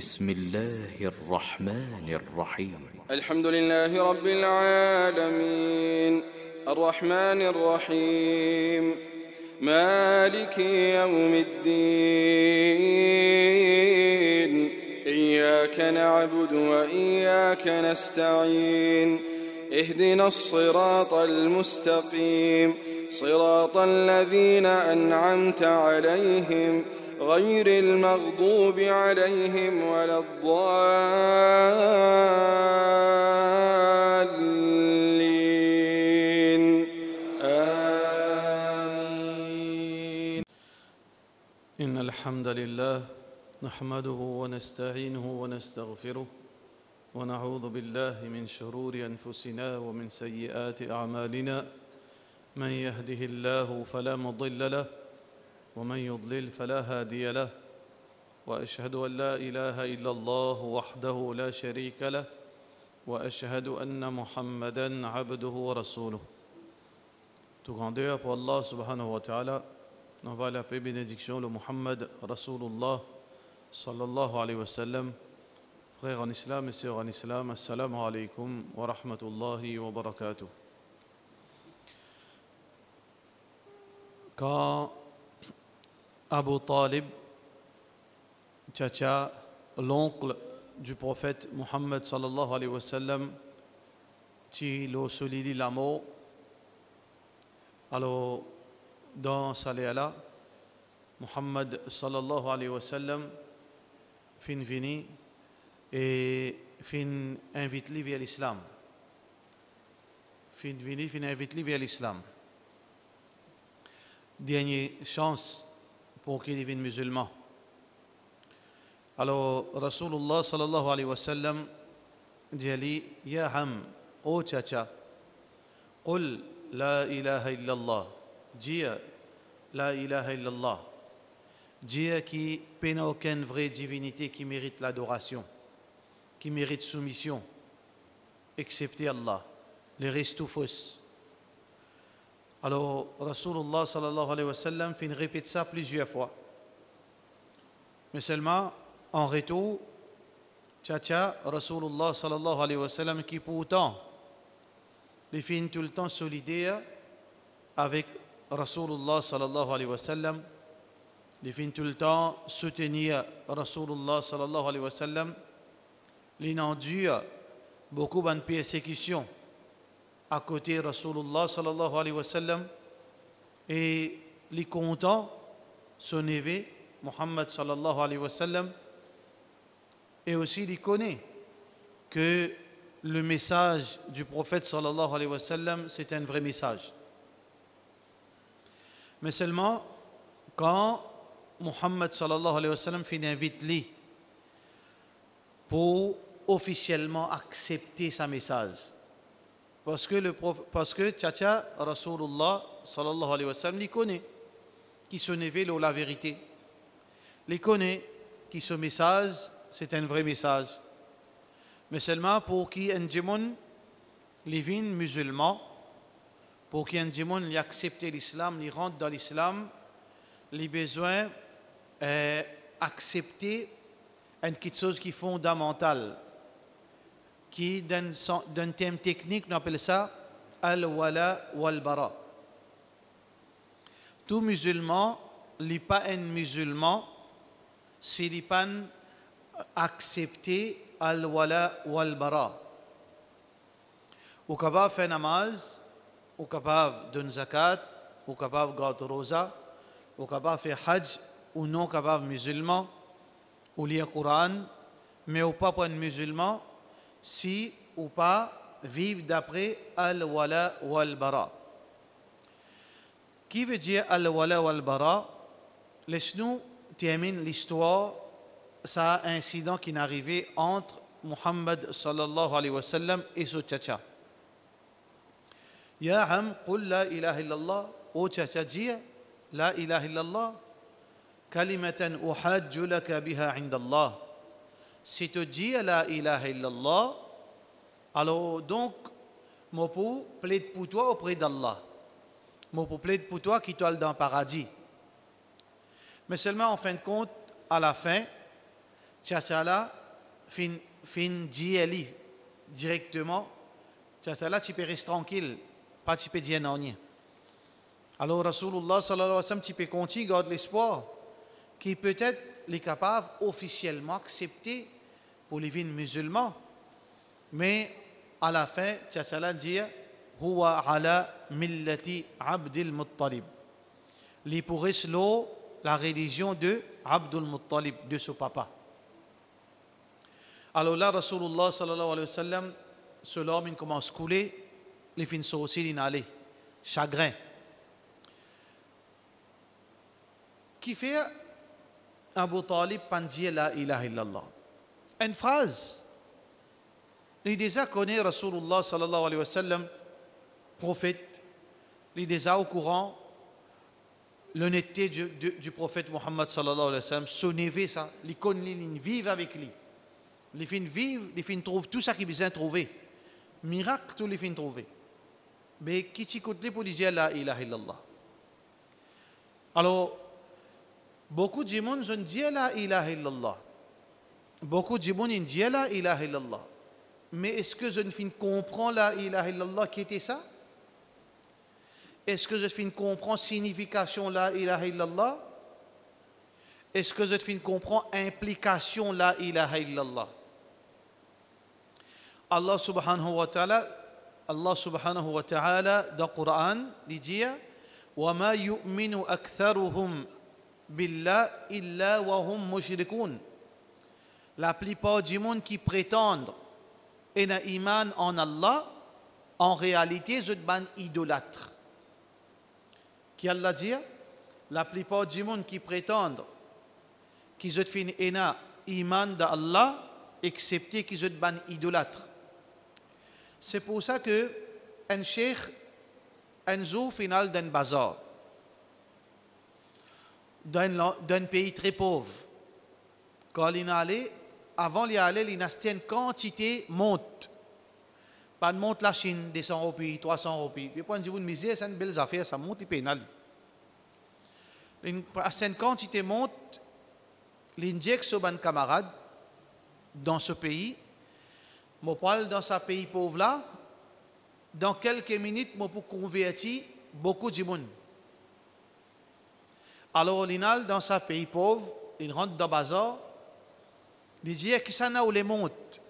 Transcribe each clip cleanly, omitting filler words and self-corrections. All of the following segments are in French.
بسم الله الرحمن الرحيم الحمد لله رب العالمين الرحمن الرحيم مالك يوم الدين إياك نعبد وإياك نستعين اهدنا الصراط المستقيم صراط الذين أنعمت عليهم غير المغضوب عليهم ولا الضالين آمين. إن الحمد لله نحمده ونستعينه ونستغفره ونعوذ بالله من شرور أنفسنا ومن سيئات أعمالنا من يهده الله فلا مضل له ومن يضلل فلا هادي له وأشهد أن لا إله إلا الله وحده لا شريك له وأشهد أن محمدًا عبده ورسوله. Tout grandeur pour Allah subhanahu wa ta'ala, n'envoie la paix et bénédiction le Muhammad Rasulullah sallallahu alayhi wa sallam. Frères en islam et sœurs en islam, assalamu alaykum wa rahmatullahi wa barakatuh. Quand Abu Talib, Tchatcha, l'oncle du prophète Muhammad sallallahu alayhi wa sallam, qui l'a solidi la mort, alors dans Saléala, Muhammad sallallahu alayhi wa sallam fin vini et fin invite-li vers l'islam. Fin vini, fin invite-li vers l'islam. Dernière chance pour qu'il devienne musulman. Alors, Rasulullah sallallahu alayhi wa sallam dit Ya Ham, ô Tchatcha, Qul la ilaha illallah. Dis la ilaha illallah. Dis qui n'a aucune vraie divinité qui mérite l'adoration, qui mérite soumission, excepté Allah. Le reste tout fausse. Alors, Rasulullah sallallahu alayhi wa sallam fait répéter ça plusieurs fois. Mais seulement, en retour, Tchatcha, Rasulullah sallallahu alayhi wa sallam, qui pourtant, les fait tout le temps solidaire avec Rasulullah sallallahu alayhi wa sallam, les fait tout le temps soutenir Rasulullah sallallahu alayhi wa sallam, les endure beaucoup de persécutions à côté de Rasulullah sallallahu alayhi wa sallam et les contents son évêque Muhammad sallallahu alayhi wa sallam et aussi il connaît que le message du prophète sallallahu alayhi wa sallam c'est un vrai message. Mais seulement quand Muhammad sallallahu alayhi wa sallam fait invite lui pour officiellement accepter sa message. Parce que Tchatcha Rasulullah sallallahu alayhi wa sallam, il connaît qui son éveil la vérité. Il connaît qui ce message, c'est un vrai message. Mais seulement pour qui un démon, les vignes musulmans, pour qui un démon il accepte l'islam, il rentre dans l'islam, il a besoin d'accepter quelque chose qui est fondamental. Qui, d'un thème technique, on appelle ça al-wala wal-bara. Tout musulman, il n'est pas un musulman s'il n'est pas accepté al-wala wal-bara. Ou capable de faire namaz, ou capable de donner zakat, ou capable de garder rosa, ou capable de faire hajj, ou non capable musulman, ou lire le Coran, mais ou pas pour un musulman, si ou pas vivre d'après al-wala wal-bara. Qui veut dire al-wala wal-bara? Laisse-nous terminer l'histoire, ça un incident qui est arrivé entre Muhammad sallallahu alayhi wa sallam et ce Tchatcha. Ya Ham, qul la ilaha illallah, ô Tchatcha, dis la ilaha illallah, kalimatan uhajju laka biha inda Allah. Si tu dis la ilaha illallah, alors donc, mon pour plaide pour toi auprès d'Allah. Mon pour plaide pour toi qui t'aille dans le paradis. Mais seulement en fin de compte, à la fin, Tchatchala, fin dieli directement. Tchatchala, tu peux rester tranquille, pas tu peux dire non. Alors, Rasulullah sallallahu alayhi wa sallam, tu peux continuer, garde l'espoir, qui peut-être est capable officiellement accepter pour les vignes musulmans. Mais à la fin, Tchatchala dit Huwa ala millati Abdul Muttalib. Il pourrait la religion de Abdul Muttalib, de son papa. Alors là, Rasulullah sallallahu alayhi wa sallam, cela il commence à couler, les fins aussi il allait, chagrin. Qui fait Abu Talib pandie la ilaha illallah. Une phrase. Il déjà connaît Rasulullah sallallahu alayhi wa sallam, prophète. Il déjà au courant l'honnêteté du prophète Muhammad sallallahu alayhi wa sallam. Son éveil, ça, il connaît, il vit avec lui. Les fins vivent, les fins trouvent tout ça qu'ils besoin de trouver. Miracle, tous les fins trouver. Mais qui t'écoute pour dire la ilaha illallah. Alors, beaucoup de gens ont dit la ilaha illallah. Beaucoup de gens ont dit la ilaha illallah. Mais est-ce que je ne fin comprends la ilaha illallah qui était ça? Est-ce que je fin comprends la signification la ilaha illallah? Est-ce que je fin comprends l'implication la ilaha illallah? Allah subhanahu wa ta'ala dans le Coran, il dit وَمَا يُؤْمِنُ أَكْثَرُهُمْ بِاللَّهِ إِلَّا وَهُمْ مُشْرِكُونَ. La plupart du monde qui prétendent et n'a iman en Allah, en réalité, c'est ban idolâtre. Qui Allah dit? La plupart du monde qui prétendent qu'ils ont fait un iman d'Allah, excepté qu'ils ont ban idolâtre. C'est pour ça que un cheikh, un jour final d'un bazar, d'un pays très pauvre, quand il allait, avant d'y aller, il achetait une quantité monte. Pas de monte la Chine, 200 roupies, 300 roupies. Puis quand on dit une misère, c'est une belle affaire, ça monte, il pénal. Une quantité monte, l'injecte sur un camarade dans ce pays. Je parle dans ce pays pauvre là. Dans quelques minutes, je peux convertir beaucoup de monde. Alors, l'inal dans ce pays pauvre, il rentre dans le bazar. Il dit qui s'en a où les monte,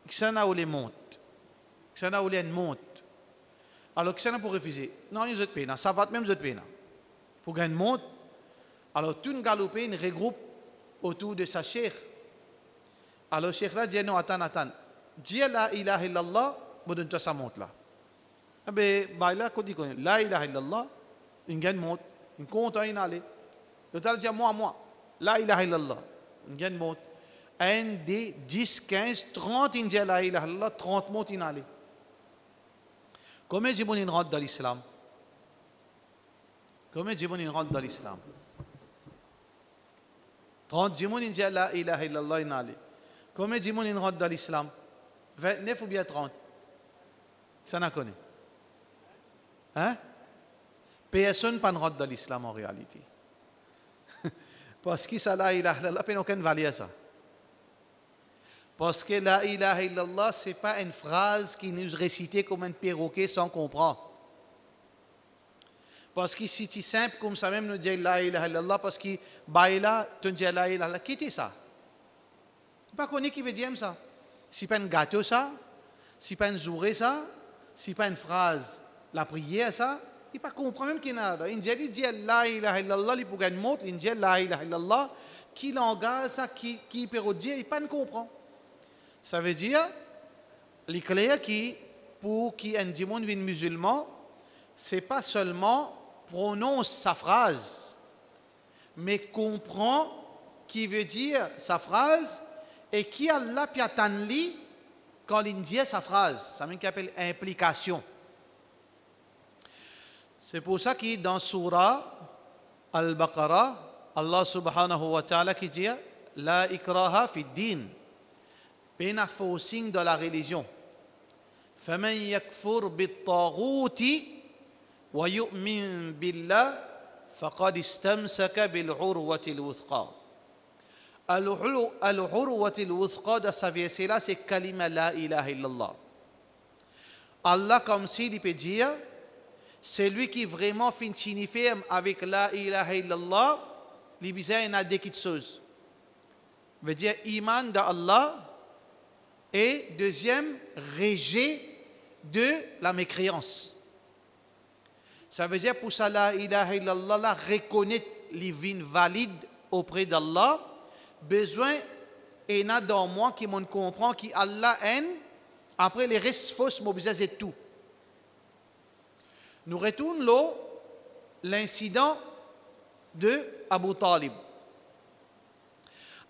qui s'en a où les monte, qui s'en a où les monte. Alors, qui s'en a pour refuser? Non, ils ont payé, ça va même ils ont payé. Pour gagner une monte, alors tout le galopé, il regroupe autour de sa cheikh. Alors, cheikh là dit non, attends. Dis la ilaha illallah, je donne sa monte là. Ah ben, là, quand il dit la ilaha illallah, il gagne une monte, il compte à une allée. L'autre dit moi, la ilaha illallah, il gagne une monte. 1, 10, 15, 30 il dit la ilaha illallah, 30 montes in allée. Combien de gens rentrent dans l'islam? Combien de gens rentrent dans l'islam? 30 gens disent la ilaha illallah in allée. Combien de gens rentrent dans l'islam? 29 ou bien 30? Ça n'a connu. Hein? Personne ne rentre dans l'islam en réalité. Parce que ça, la ilaha illallah, il n'y a aucune valeur ça. Parce que la ilaha illallah, ce n'est pas une phrase qui nous récite comme un perroquet sans comprendre. Parce que si c'est simple comme ça, même nous dire la ilaha illallah, parce que baila, tu dis la ilaha illallah, qui est ça? Je ne sais pas connaître qui veut dire ça. Si pas un gâteau ça, si pas un jouré ça, si pas une phrase, la prière ça, il ne comprend même qu'il y a. Il dit la ilaha illallah, il peut gagner mot, il dit la ilaha illallah, qui langage ça, qui peut dire, il ne comprend. Ça veut dire, les clairs qui, pour qui un démon vient musulman, c'est pas seulement prononce sa phrase, mais comprend qui veut dire sa phrase et qui Allah piatanli quand il dit sa phrase. Ça s'appelle implication. C'est pour ça que dans Surah Al-Baqarah, Allah subhanahu wa ta'ala qui dit La ikraha fi din. Pas forcing dans la religion. فَمَنْ يَكْفُرْ بِالطَّاغُوتِ وَيُؤْمِنْ بِاللَّهِ فَقَدْ اسْتَمْسَكَ بِالْعُرْوَةِ الْوُثْقَى. Al-Urwatil Wuthqa de sa verset-là, c'est Kalima la ilaha illallah. Allah, comme s'il peut dire, c'est lui qui vraiment finit signifier avec la ilaha illallah, il y a deux choses. Veut dire iman d'Allah et deuxième, rejet de la mécréance. Ça veut dire pour ça la ilaha illallah, reconnaître les vignes valides auprès d'Allah, besoin et n'a dans moi qui m'en comprend qui Allah aime, après les restes fausses mobilisés et tout. Nous retournons l'incident de Abu Talib.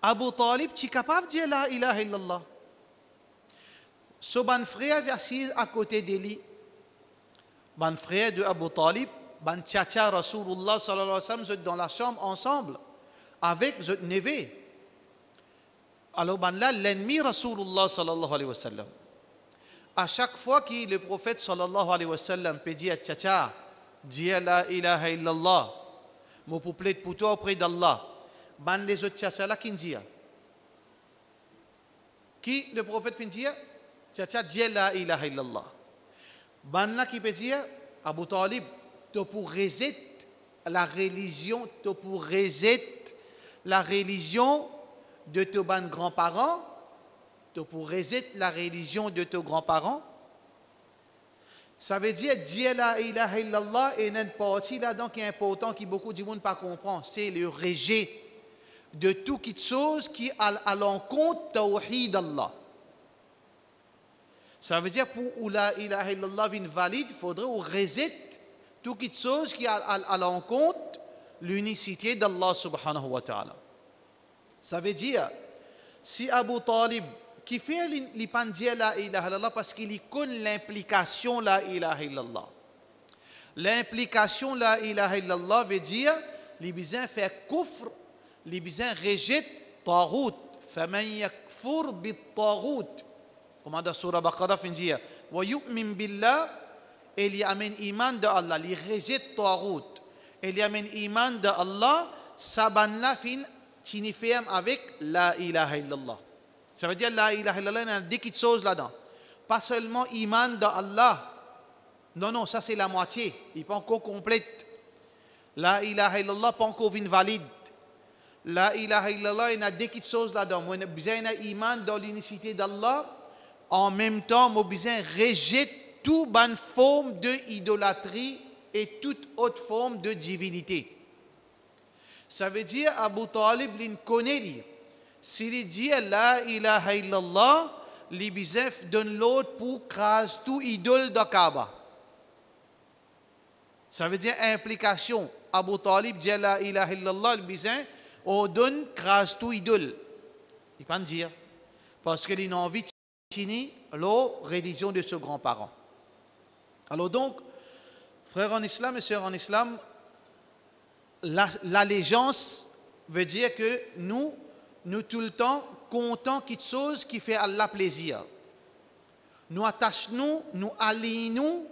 Abu Talib, tu es capable de dire la ilaha illallah. Son frère est assis à côté de lui. Ban frère de Abu Talib, ban tchacha Rasulullah sallallahu alayhi wa sallam, sont dans la chambre ensemble avec son neveu. Alors ban là, l'ennemi Rasulullah sallallahu alayhi wa sallam. À chaque fois que le prophète sallallahu alayhi wa sallam peut dire tchacha, dire la ilaha illallah, mon peuple pour toi auprès d'Allah, ban les autres tchacha là qui disent. Qui le prophète fait dire tchacha, dire la ilaha illallah. Ban là qui peut dire Abu Talib, tu pour reset la religion, tu pour reset la religion de tes grands-parents, tu pour reset la religion de tes grands-parents. Ça veut dire la ilaha illallah et une partie là donc qui est important qui beaucoup de monde pas comprend, c'est le rejet de toute chose qui à l'encontre tawhid Allah. Ça veut dire pour la ilaha illallah vient valide, il faudrait reset toute chose qui à l'encontre l'unicité d'Allah subhanahu wa ta'ala. Ça veut dire si Abu Talib qui fait l'ipandie la ilaha illallah parce qu'il connaît l'implication la ilaha illallah. L'implication la ilaha illallah veut dire les besoins fait kufr, les besoins rejette taghut, faman yakfur bit taghut. Comme dans Surah Baqarah fin dire wa yu'min billah et il amène iman de Allah, il rejette taghut. Et il amène iman de Allah, saban la fin signifie avec la ilaha illallah. Ça veut dire la ilaha illallah, il y a des petites choses là-dedans. Pas seulement iman d'Allah. Non, non, ça c'est la moitié. Il n'est pas encore complète. La ilaha illallah pas encore valide. La ilaha illallah, il y a des petites choses là-dedans. Moi, j'ai besoin d'un iman dans l'unicité d'Allah. En même temps, moi, j'ai besoin de rejeter toute bonne forme d'idolâtrie et toute autre forme de divinité. Ça veut dire, Abu Talib, il connaît. S'il dit la ilaha illallah, les bisef donne l'autre pour craser tout idole de Kaaba. Ça veut dire implication. Abu Talib dit la ilaha illallah, le bisef, on donne crase tout idole. Il peut dire. Parce qu'il a envie de finir la religion de ses grands-parents. Alors donc, frères en islam et sœurs en islam, l'allégeance veut dire que nous tout le temps comptons quelque chose qui fait Allah plaisir. Nous attachons, nous alignons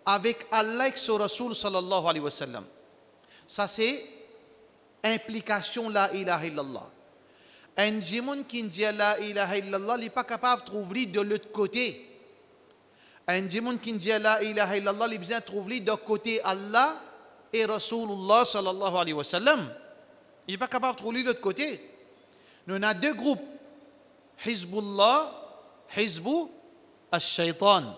avec Allah et son Rasoul sallallahu alayhi wa sallam. Ça c'est implication la ilaha illallah. Un jimoun qui dit la ilaha illallah, il n'est pas capable de trouver de l'autre côté. Un jimoun qui dit la ilaha illallah, il a besoin de trouver de côté Allah et Rasulullah sallallahu alayhi wa sallam. Il n'est pas capable de trouver de l'autre côté. Nous avons deux groupes, Hizbullah, Hizbu al-Shaytan,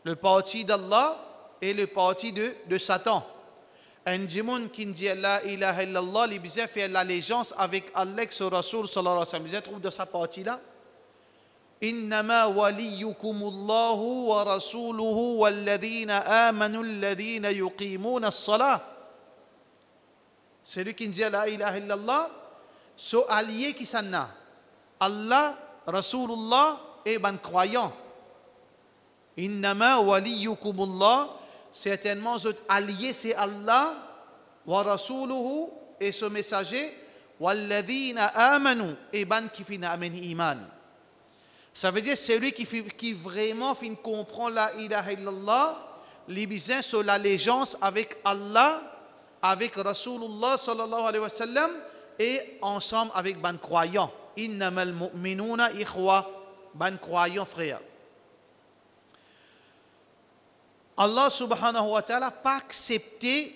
le parti d'Allah et le parti de Satan. Un jimoun qui dit la ilaha illallah, il besoin faire l'allégeance avec Allah et son Rasul sallallahu alayhi wa sallam. Il trouve de sa partie là. Innama waliyukumullahu wa rasuluhu walladhina amanu alladhina yuqimuna as-salah. Celui qui dit la ilaha illallah, so allié qui s'en a. Allah, Rasulullah et ban croyant. Innama waliyukumullah, certainement votre allié c'est Allah, wa rasuluhu et ce messager, walladhina amanu et ban qui fin amen iman. Ça veut dire celui qui vraiment fin comprend la ilaha illallah, les besoins sur l'allégeance avec Allah, avec Rasulullah sallallahu alayhi wa sallam et ensemble avec ban croyants. Innamal mu'minuna ikhwa, ban croyants frères. Allah subhanahu wa ta'ala pas accepté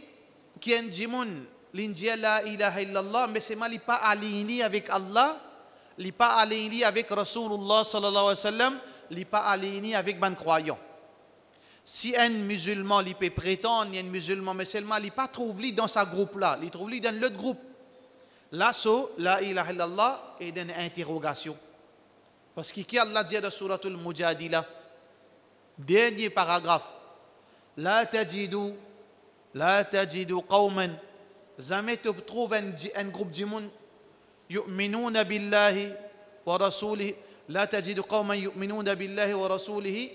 qu'il y ait un djimoun l'india la ilaha illallah, mais c'est mal, il pas aligné avec Allah, il pas aligné avec Rasulullah sallallahu alayhi wa sallam, il pas aligné avec ban croyants. Si un musulman il peut prétendre, il y a un musulman, mais seulement il pas trouvé dans sa groupe là, il trouve dans l'autre groupe. Là, la ilaha illallah est une interrogation. Parce que Allah dit dans Suratul Mujadila, dernier paragraphe, La tajidu qawman, jamais tu trouves un groupe de monde, yu'minuna billahi wa rasulihi, la tajidu qawman yu'minuna billahi wa rasulihi,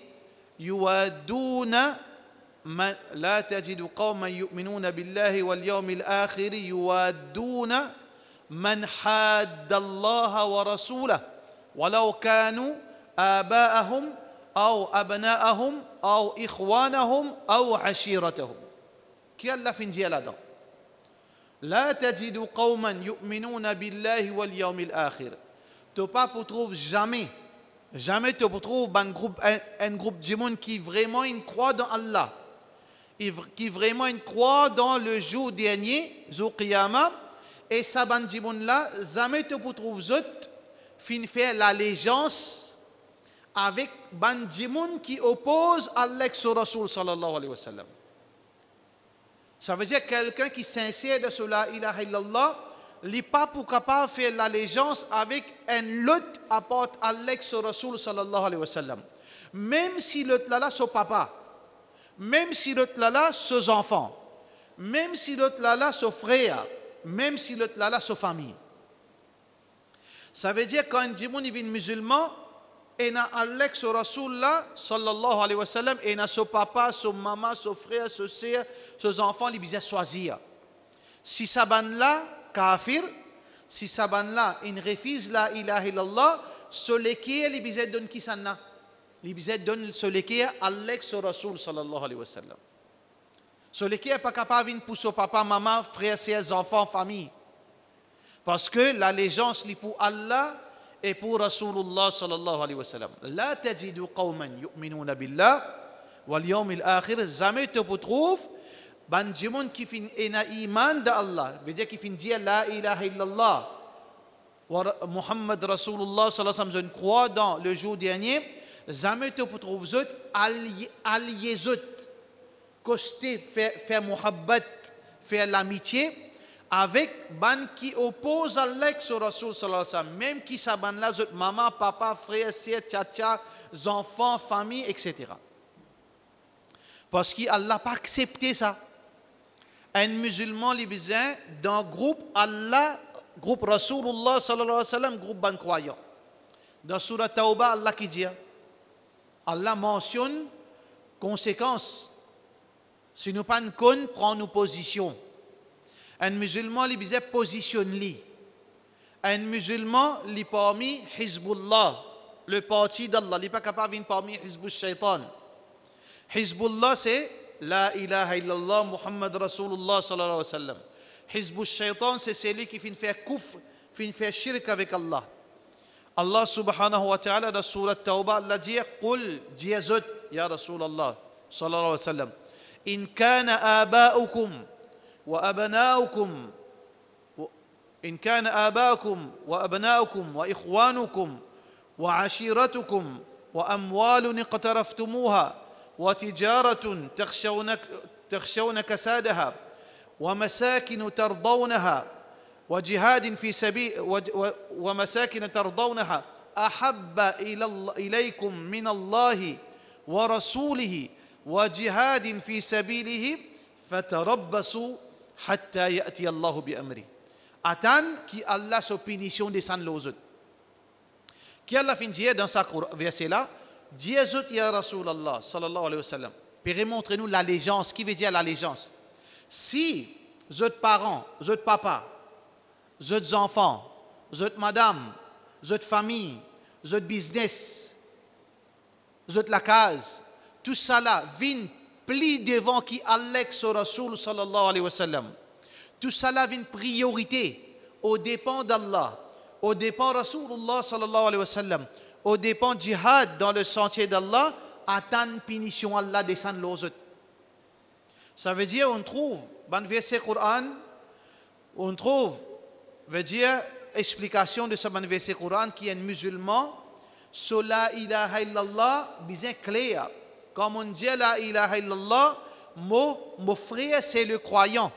yuwaduna لا تجد قوما يؤمنون بالله واليوم الآخر يوادون من حاد الله ورسوله ولو كانوا آباءهم أو أبناءهم أو إخوانهم أو عشيرتهم. Qui Allah fin dit là-dedans? لا تجد قوما يؤمنون بالله واليوم الآخر. Tu pas pour trouver jamais tu peux trouver un groupe de monde qui vraiment croit dans Allah, qui vraiment croit dans le jour dernier, jour Qiyamah, et ça ban de monde là, jamais tu peux trouver autres fin faire l'allégeance avec ban de monde qui oppose Allah sur Rasul sallallahu alayhi wa sallam. Ça veut dire quelqu'un qui s'insère de cela, ilaha illallah, il n'est pas pour capable de faire l'allégeance avec un l'autre apporte Allah sur Rasul sallallahu alayhi wa sallam. Même si l'autre là son papa, même si l'autre là ses enfants, même si l'autre là son frère, même si l'autre là sa famille. Ça veut dire quand un djimoun il vient musulman, et na Allah sur Rasul là sallallahu alayhi wa sallam, et na son papa, son maman, son frère, son sœur, ses enfants, ils besoin choisir. Si ça ban là kafir, si ça ban là il refuse la ilaha illallah, celui-là il besoin donne qui sanna, il besoin donne celui-là Allah sur Rasul sallallahu alayhi wa sallam. Celui-là n'est pas capable de pour son papa, maman, frère, ses enfants, famille. Parce que l'allégeance est pour Allah et pour Rasulullah sallallahu alayhi wa sallam. La tajidu qawman yu'minuna billah wal yawmil akhir, jamais tu trouves ban jimoun qui fin ena iman de Allah, veut dire qui fin dire la ilaha illallah wa Muhammad Rasulullah sallallahu alayhi wa sallam, je crois dans le jour dernier, jamais tu trouves autres alliés autres, coster, faire muhabbat, faire l'amitié avec ban qui oppose Allah sur Rasul sallallahu alayhi wa sallam, même qui sa ban là autres maman, papa, frère, sœur, tcha, enfants, famille, etc. Parce qu'Allah n'a pas accepté ça. Un musulman libyen dans le groupe Allah, groupe Rasulullah sallallahu alayhi wa sallam, groupe ban croyant. Dans Surah Tawbah, Allah qui dit, Allah mentionne conséquences. Si nous pas qu'on prend nos positions. Un musulman libyen positionne-lui. Un musulman li parmi Hizbullah, le parti d'Allah, il n'est pas capable de venir parmi Hizbul Shaitan. Hizbullah c'est La ilaha illallah Muhammad Rasulullah sallallahu alayhi wa sallam. Hizbul Shaitan c'est celui qui finit faire kufr, finit faire shirk avec Allah. Allah subhanahu wa ta'ala dans Surah Tawbah, Allah dit Qul diyazut ya Rasulallah sallallahu alayhi wa sallam. In kana aba'ukum wa abna'ukum إن كان آباؤكم وأبناؤكم وإخوانكم وعشيرتكم وأموال اقترفتموها وتجارة تخشون كسادها ومساكن ترضونها وجهاد في سبيل ومساكن ترضونها أحب إليكم من الله ورسوله وجهاد في سبيله فتربصوا حتى يأتي الله بأمره. Attendre qu'Allah sa punition descende aux autres. Qui Allah fin dire dans ce verset là, dis aux autres ya Rasulallah sallallahu alayhi wa sallam, puis montrez-nous l'allégeance. Qui veut dire l'allégeance? Si votre parents, votre papa, votre enfants, votre madame, votre famille, votre business, votre la case, tout ça là vient pli devant qui Allah sur Rasul sallallahu alayhi wa sallam. Tout ça là vient priorité aux dépens d'Allah, aux dépens Rasulullah sallallahu alayhi wa sallam, aux dépens djihad dans le sentier d'Allah, attendent punition Allah descend l'aux. Ça veut dire, on trouve, dans le verset Coran, on trouve, veut dire, explication de ce verset Coran qui est un musulman, sur la ilaha illallah, bien clair. Comme on dit la ilaha illallah, mon frère c'est le croyant.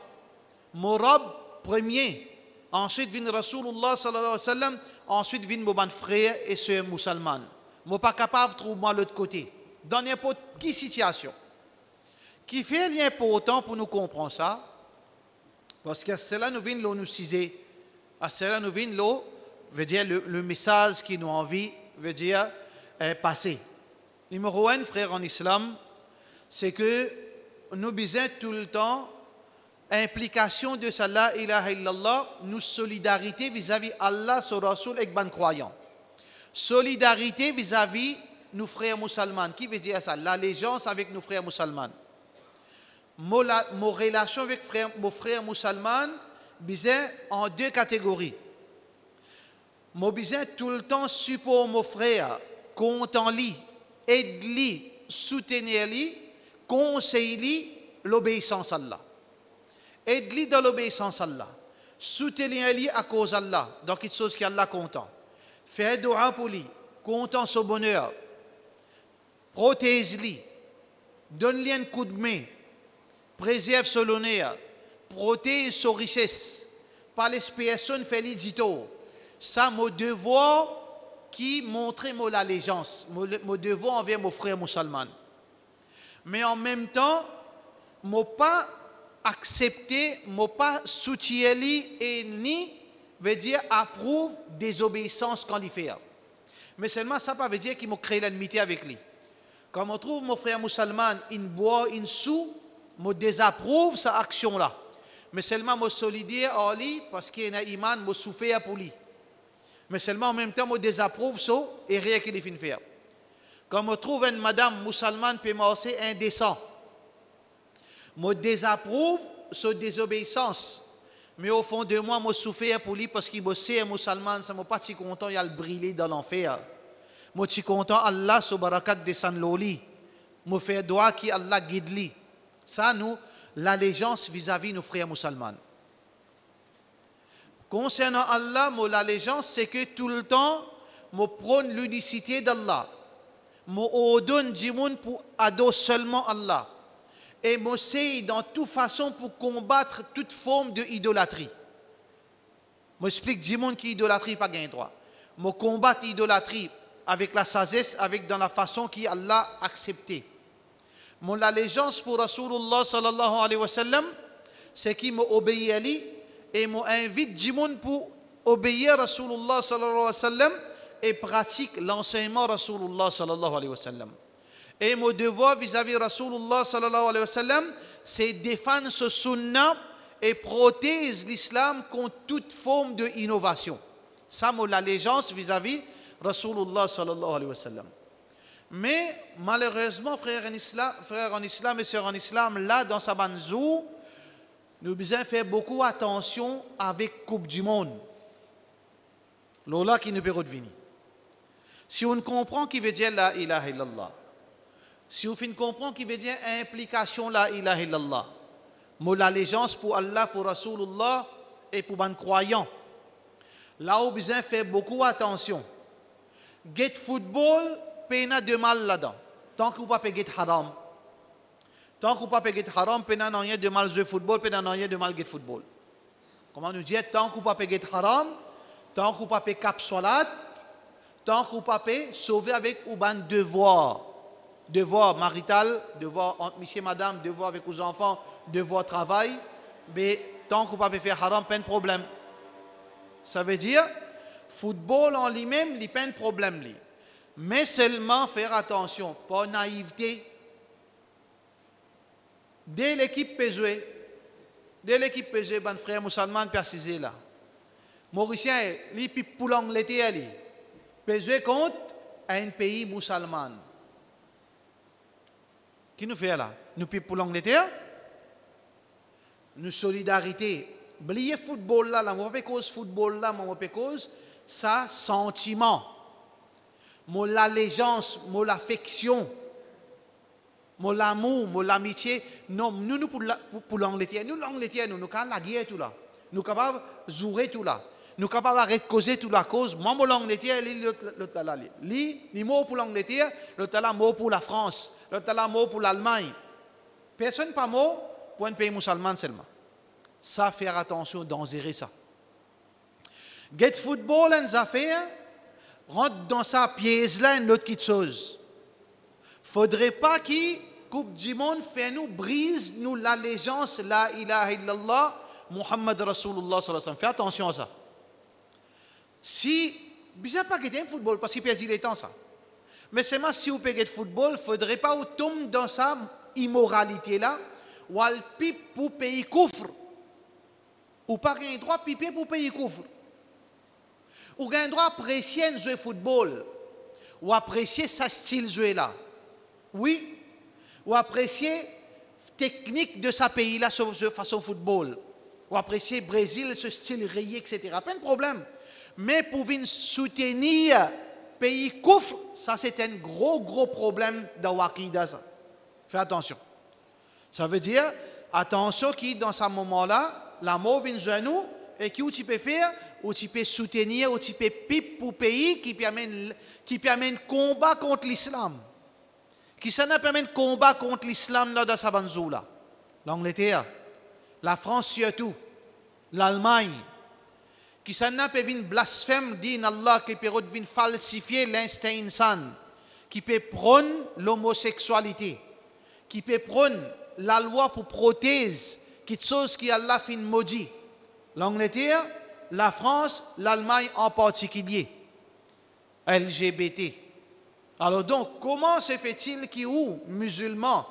Mon rob premier. Ensuite vient Rasulullah sallallahu alayhi wa sallam. Ensuite vient mon frère et sœur musulman. Je ne suis pas capable de trouver l'autre côté. Dans n'importe quelle situation. Qui fait l'important pour nous comprendre ça? Parce que cela nous vient de nous ciser. Cela nous vient de veut dire le message qui nous envie, veut dire passer. Numéro 1, frère en islam, c'est que nous besoin tout le temps implication de ça la ilaha illallah, nous solidarité vis-à-vis Allah, son Rasoul et ban croyants. Solidarité vis-à-vis nos frères musulmans. Qui veut dire ça? L'allégeance avec nos frères musulmans. Mon relation avec mon frère musulman, besoin en deux catégories. Mon besoin tout le temps support mon frère, content lui, aide lui, soutenir lui, conseille lui l'obéissance à Allah. Aide lui dans l'obéissance à Allah. Soutenir lui à cause d'Allah, dans quelque chose qui Allah content. Faire dua pour lui, content son bonheur. Protège lui, donne lui un coup de main, préserve son honneur, protège son richesse. Par l'expiation, fait lui dito. Ça, mon devoir qui montre mon allégeance, mon devoir envers mon frère musulman. Mais en même temps, je ne pas accepter, je ne pas soutenir et ni veut dire approuve des obéissances qu'on lui fait. Mais seulement ça ne veut dire qu'il m'a créé l'ennemité avec lui. Quand on trouve mon frère musulman, il boit, il sou, je désapprouve sa action-là. Mais seulement je solidaire en lui parce qu'il y a un iman, je souffre pour lui. Mais seulement en même temps, je désapprouve ça et rien qu'il finit faire. Quand je trouve une madame musulmane peut marcher indécent, je désapprouve sa désobéissance. Mais au fond de moi, je souffre pour lui parce qu'il est musulman, ça ne m'a pas si content, il a brûlé dans l'enfer. Je suis content, Allah, sur barakat descend l'oli. Je fais droit qui Allah guide lui. Ça, nous, l'allégeance vis-à-vis de nos frères musulmans. Concernant Allah, l'allégeance, c'est que tout le temps, je prône l'unicité d'Allah. Je donne du monde pour adorer seulement Allah. Et je sais dans toute façon pour combattre toute forme d'idolâtrie. Je explique du monde qui idolâtrie pas gain droit. Je combat l'idolâtrie avec la sagesse, avec dans la façon qu'Allah a accepté. Mon allégeance pour Rasulullah sallallahu alayhi wa sallam, c'est qu'il m'obéit à lui et m'invite du monde pour obéir à Rasulullah sallallahu alayhi wa sallam et pratique l'enseignement Rasulullah sallallahu alayhi wa sallam. Et mon devoir vis-à-vis Rasulullah sallallahu alayhi wa sallam, c'est défendre ce sunnah et protéger l'islam contre toute forme d'innovation. Ça, mon allégeance vis-à-vis Rasulullah sallallahu alayhi wa sallam. Mais malheureusement, frères en islam et sœurs en islam, là, dans sa banzou, nous devons faire beaucoup attention avec Coupe du Monde. Lola qui nous peut revenir. Si on comprend qui veut dire la ilaha illallah, si on comprend qui veut dire implication la ilaha illallah, mon allégeance pour Allah, pour Rasulullah et pour les croyants, là où besoin faire beaucoup attention. Get football, pena de mal là-dedans. Tant que vous ne pouvez pas get haram. Tant que vous ne pouvez pas get haram, pena n'a rien de mal jouer football, pena n'a rien de mal get football. Comment nous dire, tant que vous ne pouvez pas get haram, tant que vous ne pouvez pas cap salat, tant que vous ne pouvez pas sauver avec un devoir. Devoir marital, devoir entre monsieur et madame, devoir avec vos enfants, devoir travail, mais tant que vous ne pouvez pas faire haram, pas de problème. Ça veut dire, football en lui-même, il n'y a pas de problème. Mais seulement faire attention, pas naïveté. Dès l'équipe peut jouer, ben frère musulman peut assiser là. Mauricien, lui pour l'Angleterre, peut jouer contre un pays musulman. Qui nous fait là? Nous pour l'Angleterre, nous solidarité Oubliez football là, la pas cause football là, pas cause ça sentiment. Mon l'allégeance, mon l'affection, mon l'amour, mon l'amitié. Non, nous pour l'Angleterre, nous capables la guerre tout là. Nous capables jouer tout là. Nous capables d'arrêter de causer toute la cause. Moi, mon l'Angleterre, l'autre là. Ni mot pour l'Angleterre, l'autre là mot pour la France, l'autre là mot pour l'Allemagne. Personne pas mot pour un pays musulman seulement. Ça, faire attention, dangereux ça. Get football en affaires, rentre dans sa pièce là, une autre petite chose. Faudrait pas que Coupe du Monde fait nous brise nous l'allégeance la ilaha illallah Muhammad Rasulullah sallallahu alayhi wa sallam. Fais attention à ça. Si, bizarre pas que football parce qu'il perd le temps ça. Mais c'est moi si vous payez football, faudrait pas vous tomber dans sa immoralité là, ou al pipe pour payer couvre. Ou pas un droit piper pour payer couvre. Ou un droit apprécier jouer football. Ou apprécier sa style jouer là. Oui. Ou apprécier technique de sa pays là sur façon football. Ou apprécier Brésil, ce style rayé, etc. Pas de problème. Mais pour venir soutenir pays couvre, ça c'est un gros problème dans Wakida. Fais attention. Ça veut dire, attention qui dans ce moment-là, la mort vient de nous, et qui tu peux faire, ou tu peux soutenir, ou tu peux pipe pour pays qui permet combat contre l'islam. Qui ça permet combat contre l'islam là dans sa banzoula. L'Angleterre, la France surtout, l'Allemagne, qui ça n'a pas venir blasphème din Allah, qui peut venir falsifier l'instinct insan, qui peut prendre l'homosexualité, qui peut prendre la loi pour prothèse, quelque chose qui Allah fin maudit. L'Angleterre, la France, l'Allemagne en particulier. LGBT. Alors donc, comment se fait-il qu'il y ait musulmans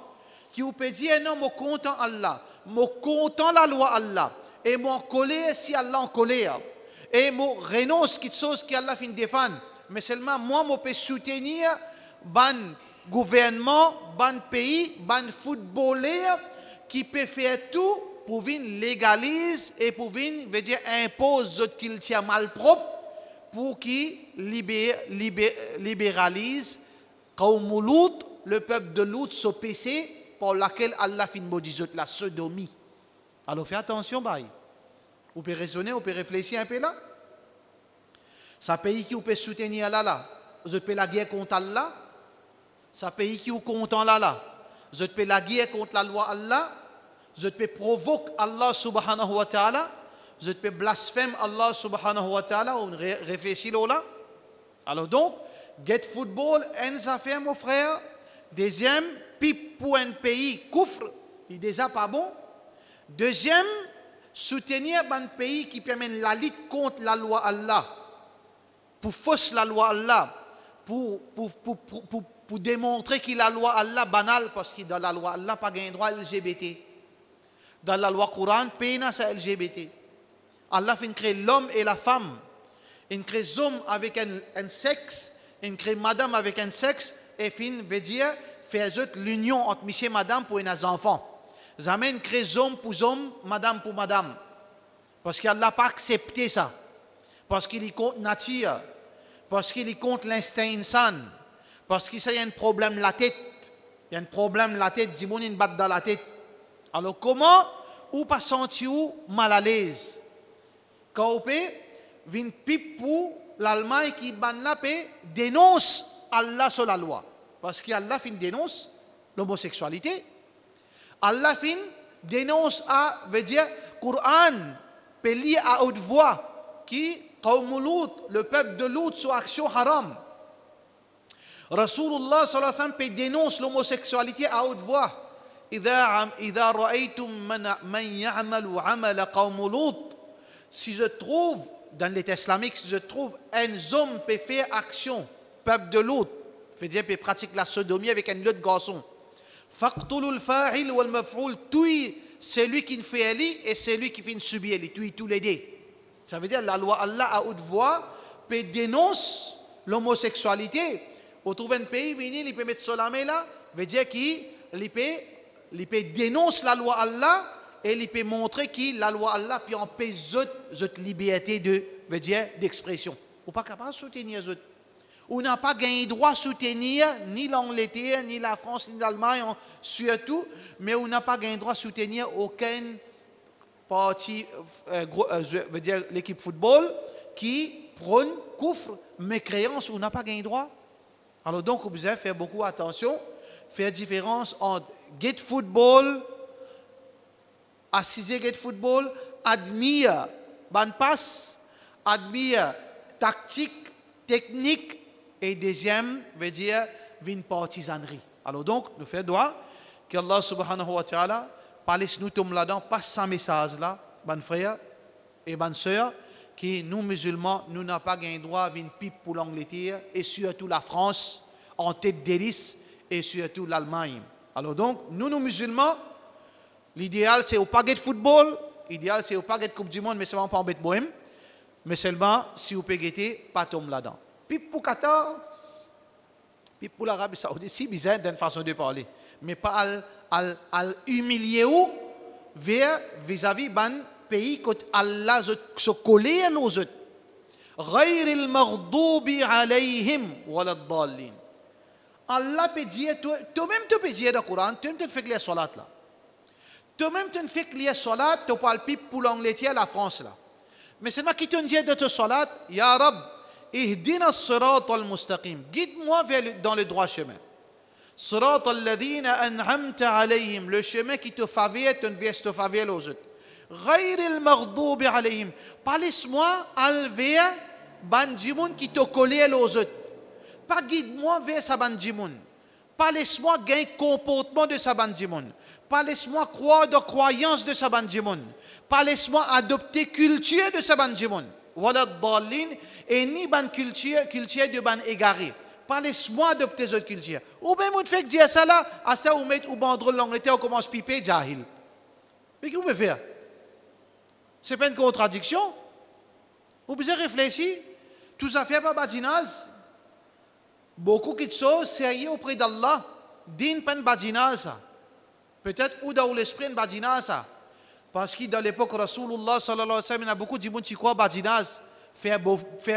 qui peut dire non, moi content Allah, moi content la loi Allah, et moi colère si Allah en colère, et moi renonce quelque chose qui Allah fin défendre, mais seulement moi peux soutenir ban gouvernement, ban pays, ban footballeur qui peut faire tout pour venir légaliser et pour venir veut dire impose d'autres qu'il tient mal propre pour qu'il libéralise le peuple de Lut, ce péché pour lequel Allah fin maudit la sodomie. Alors faites attention, bye. Vous pouvez raisonner, vous pouvez réfléchir un peu là. C'est un pays qui vous peut soutenir là. Vous pouvez la guerre contre Allah. C'est un pays qui vous content là. Vous pouvez la guerre contre la loi Allah. Vous pouvez provoquer Allah subhanahu wa ta'ala. Vous pouvez blasphémer Allah subhanahu wa ta'ala. On réfléchit là. Alors donc, get football, une affaire, mon frère. Deuxième, pipe pour un pays, couvre, il est déjà pas bon. Deuxième, soutenir un pays qui permet la lutte contre la loi Allah. Pour fausser la loi Allah. Pour démontrer que la loi Allah banale, parce que dans la loi Allah, pas un droit LGBT. Dans la loi Coran, peine c'est LGBT. Allah fait créer l'homme et la femme. Il crée l'homme avec un sexe, il crée madame avec un sexe, et fin veut dire faire l'union entre monsieur et madame pour un enfant. Jamais crée l'homme pour homme, madame pour madame. Parce qu'Allah n'a pas accepté ça. Parce qu'il est contre nature. Parce qu'il est contre l'instinct insan. Parce qu'il y a un problème la tête. Il y a un problème la tête, du monde une batte dans la tête. Alors comment ou pas sentir mal à l'aise? Quand on peut venir pipe pour l'Allemagne qui ban la paix dénonce Allah sur la loi. Parce qu'Allah fin dénonce l'homosexualité. Allah fin dénonce à, veut dire, Coran, peut lire à haute voix, qui, le peuple de Lut, sur action haram. Rasulullah sallallahu alayhi wa sallam peut dénonce l'homosexualité à haute voix. إذا رأيتم من يعمل عمل قوم لوط, si je trouve dans l'État islamique, si je trouve un homme peut faire action, peuple de Lut, veut dire peut pratiquer la sodomie avec un autre garçon. فَقْتُلُوا الْفَاعِلُ وَالْمَفْعُولُ, tuer celui qui fait ali et celui qui fait subir ali, tuer tous les deux. Ça veut dire la loi Allah à haute voix peut dénoncer l'homosexualité. On trouve un pays, il peut mettre sur la main là, veut dire qu'il peut dénoncer la loi Allah et il peut montrer que la loi Allah puis empêche cette liberté de, veut dire, d'expression. Ou pas capable de soutenir les autres. On n'a pas gagné droit à soutenir ni l'Angleterre, ni la France, ni l'Allemagne, surtout, mais on n'a pas gagné droit à soutenir aucun parti, je veux dire l'équipe football, qui prône, couvre, mécréance, on n'a pas gagné droit. Alors donc, vous devez faire beaucoup attention, faire différence entre gate football, assiser gate football, admire ban passe, admire tactique, technique, et deuxième, veut dire, une partisanerie. Alors donc, nous faisons droit que Allah subhanahu wa ta'ala, parlez-nous tout là-dedans, passe ce message-là, ban frère et ban sœur, que nous musulmans, nous n'avons pas gagné droit à une pipe pour l'Angleterre et surtout la France, en tête d'hélice, et surtout l'Allemagne. Alors donc, nous musulmans, l'idéal c'est au paquet de football, l'idéal c'est au paquet de Coupe du Monde, mais seulement pas en bête bohème, mais seulement si vous pouvez pas tomber là-dedans. Pipe pour Qatar, pipe pour l'Arabie Saoudite, si bizarre d'une façon de parler, mais pas à humilier ou vis-à-vis d'un pays que Allah se collé à nos autres. غير المغضوب عليهم ولا الضالين. Allah peut dire, toi-même tu peux dire dans le Coran, toi-même tu fais les salats là. Toi-même tu fais les salats, tu parles pipe pour l'Angleterre, la France là. Mais c'est moi qui te dis de te salat, Ya Rab, ihdina as-sirat al-mustaqim. Guide-moi dans le droit chemin. Sirat al-ladhina an'amta alayhim. Le chemin qui te favait, tu ne viens te faveur aux autres. Ghayr al-maghdubi alayhim. Parle-moi vers bandimoun qui te collait aux autres. Pas guide-moi vers sa bandimoun. Parle-moi gain comportement de sa bandimoun. Parle-moi croire de croyance de sa bandimoun. Parlez-moi adopter culture de sa bandimoun. Wala dallin et ni ban culture de ban égaré. Parlez-moi adopter cette culture. Ou bien vous faites dire ça là, à ça vous mettez ou bandrole l'Angleterre, on commence à piper jahil. Mais qu'est-ce que vous pouvez faire? C'est pas une contradiction. Vous pouvez réfléchir. Tout ça fait pas badinage. Beaucoup de choses sérieux auprès d'Allah. Din pas badinage. Peut-être ou dans l'esprit de badinage. Parce que dans l'époque, Rasulullah sallallahu alayhi wa sallam, il y a beaucoup de gens qui croient badinage, faire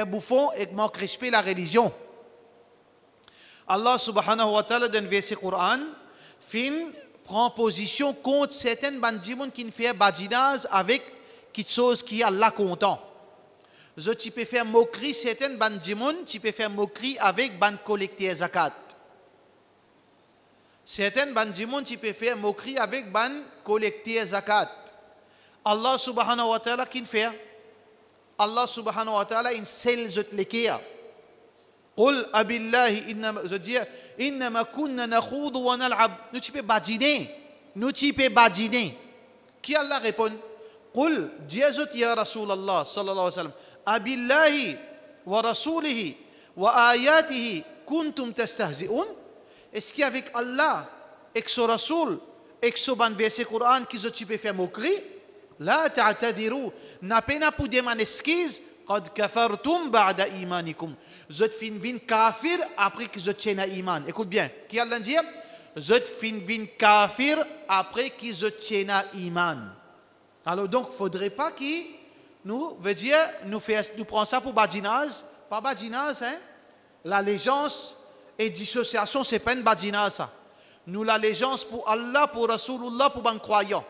bouffon et manque respect la religion. Allah subhanahu wa ta'ala, dans le verset Coran, prend position contre certaines bandimons qui ne font badinage avec quelque chose qui est Allah content. Tu peux faire moquerie, certaines bandimons, tu peux faire moquerie avec ban collecter zakat. Certaines bandimons, tu peux faire moquerie avec ban collecter zakat. Allah subhanahu wa ta'ala qui fait? Allah subhanahu wa ta'ala il scelle zot l'équerre. Qul abillahi innama kunna nakhudu wa nal'ab. Nous tu peux badiner. Qui Allah répond? Qul diazut ya Rasulallah sallallahu alayhi wa sallam. Abillahi wa rasulihi wa ayatihi kuntum tastahzi'un. Est-ce qu'avec Allah et que ce Rasoul et que ce ban verset Coran qui tu peux faire moquerie? لا تعتذروا نابنا بودي من اسكيز قد كفرتم بعد إيمانكم زد فين كافر après que zot tienne iman. Écoute bien, qui Allah dit zot fin kafir après que zot tienne iman. Alors donc faudrait pas que nous veut dire nous prend ça pour badinage, pas badinage hein. L'allégeance et dissociation c'est pas une badinage ça. Nous l'allégeance pour Allah, pour Rasulullah, pour ban croyants.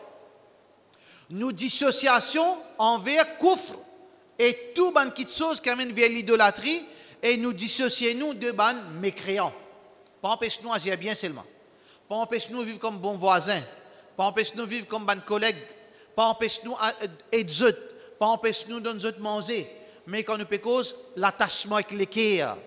Nous dissociation envers kufr et tout ban qui chose qui amène vers l'idolâtrie et nous dissocier nous de ban mécréants. Pas empêcher nous agir bien seulement. Pas empêcher nous vivre comme bons voisins. Pas empêcher nous vivre comme ban collègues. Pas empêcher nous être autres. Pas empêcher nous de nous manger. Mais quand nous pécose l'attachement avec l'équerre,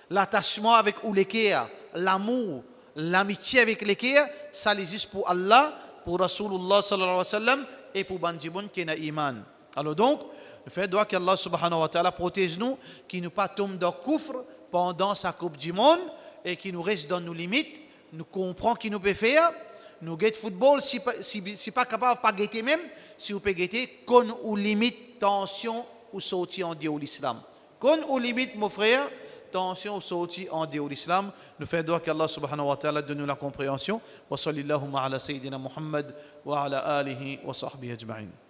l'attachement avec ou l'équerre, l'amour, l'amitié avec l'équerre, ça existe pour Allah, pour Rasulullah sallallahu alayhi wa sallam et pour Bandjiboun qui est iman. Alors donc, le fait doit qu'Allah subhanahu wa ta'ala protège nous, qu'il ne pas tombe dans le coufre pendant sa coupe du monde et qu'il nous reste dans nos limites, nous comprend qu'il nous peut faire, nous guette football, si pas capable de pas guetter même, si vous pouvez guetter, qu'on ou limite tension ou sortir en Dieu l'islam. Qu'on ou limite, mon frère, tension sortie en dehors de l'islam. Nous faisons doigt qu'Allah subhanahu wa ta'ala donne nous la compréhension. Wa sallallahu ala sayyidina Muhammad wa ala alihi wa sahbihi ajma'in.